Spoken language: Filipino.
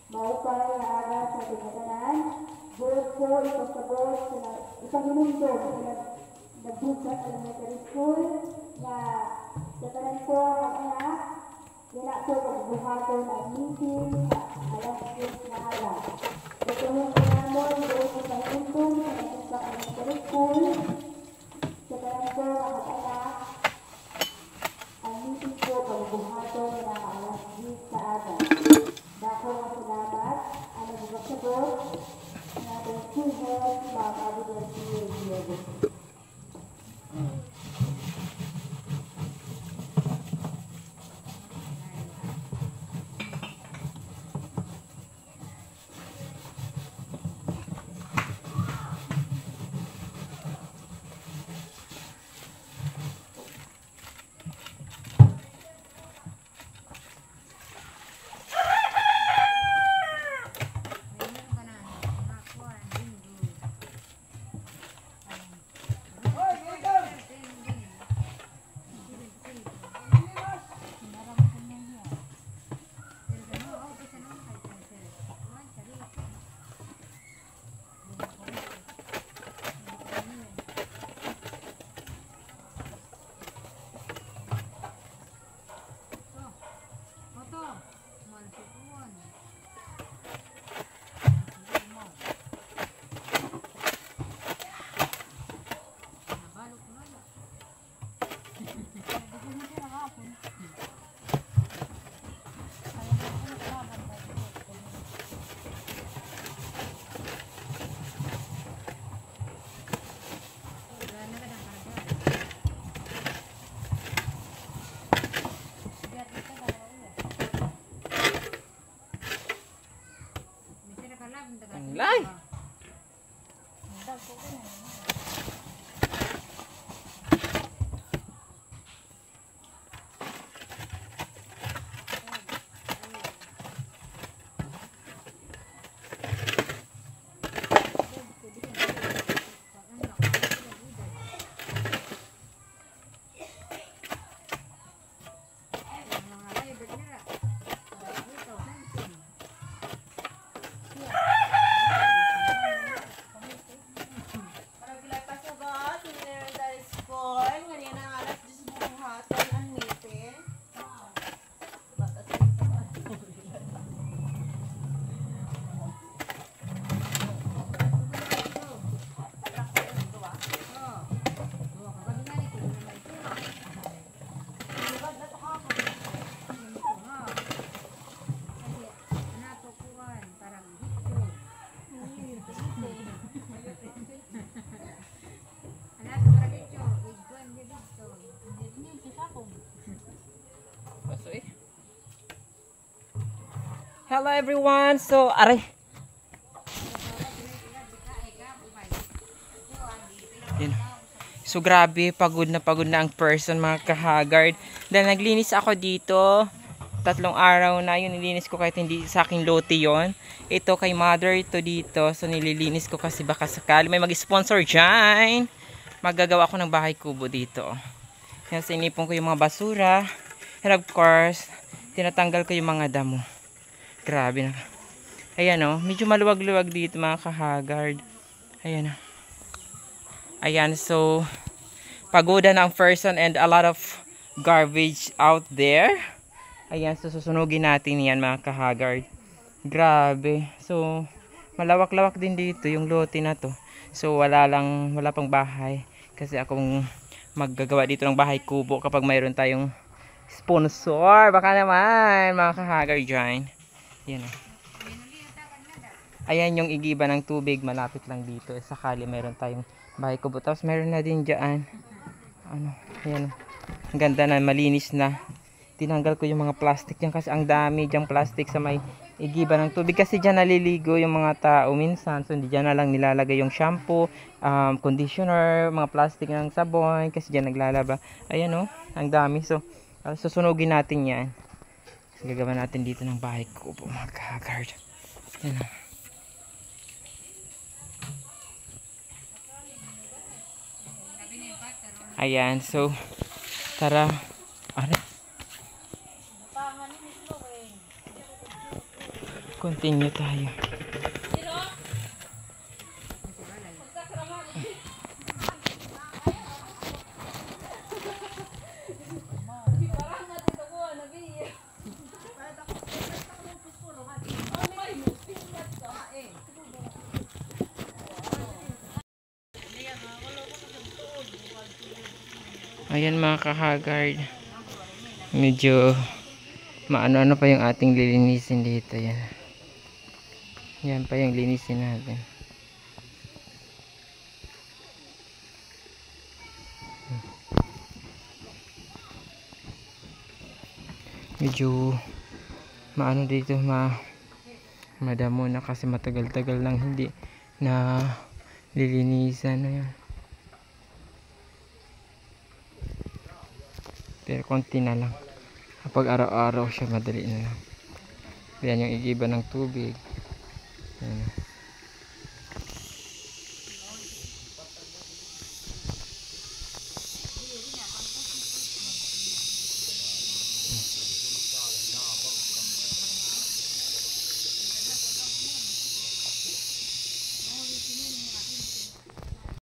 Baik para yang ada sa tingkatan, buod po ipasabot sa ipagulundog sa nagbusa sa elementary school na katanan po ang anak, wala po pagbuhaton ang meeting sa alas 10 na alas. Ito yung pinamon buod sa pagulundog sa nagbusa sa elementary school, katanan po ang anak, ang meeting po pagbuhaton na alas 10 sa alas. Dako ang salamat, ang nagbabasabot, ang ating schoolhead, Ma'am Abigail Diego. Lai. Hello everyone. So, aray. Yan. So, grabe. Pagod na ang person, mga kahagard. Dahil naglinis ako dito. 3 araw na yun. Nilinis ko kahit hindi sa aking lote yon. Ito kay mother. Ito dito. So, nililinis ko kasi baka sakali may mag-sponsor dyan. Maggagawa ako ng bahay kubo dito. Yan, sinipon ko yung mga basura. And of course, tinatanggal ko yung mga damo. Grabe na. Ayan o. Medyo maluwag-luwag dito mga kahagard. Ayan o. Ayan. So, pagoda ng person and a lot of garbage out there. Ayan. So, susunugin natin yan mga kahagard. Grabe. So, malawak-lawak din dito yung lote na to. So, wala pang bahay. Kasi akong maggagawa dito ng bahay kubo kapag mayroon tayong sponsor. Baka naman, mga kahagar dyan. Yan o. Ayan yung igiba ng tubig. Malapit lang dito. Sakali meron tayong bahay kubo. Tapos meron na din dyan. Ano, ayan o. Ang ganda na, malinis na. Tinanggal ko yung mga plastic dyan kasi ang dami dyang plastic sa may igiba ng tubig. Kasi dyan naliligo yung mga tao minsan. So, hindi dyan na lang nilalagay yung shampoo, conditioner, mga plastic ng sabon. Kasi dyan naglalaba. Ayan o, ang dami. So, susunugin natin yan. So, gagawa natin dito ng bahay kubo, mga kahagard. Ayan o. Ayan, so, tara. Are. Continue tayo. Ayan mga kahagard. Medyo maano-ano pa yung ating lilinisin dito. Yan. Yan pa yung linisin natin. Medyo maano dito, madamo na kasi matagal-tagal lang hindi na lilinisan. Ayan. Pero konti na lang. Kapag araw-araw siya, madali na lang. Yan yung igiba ng tubig. Ayan.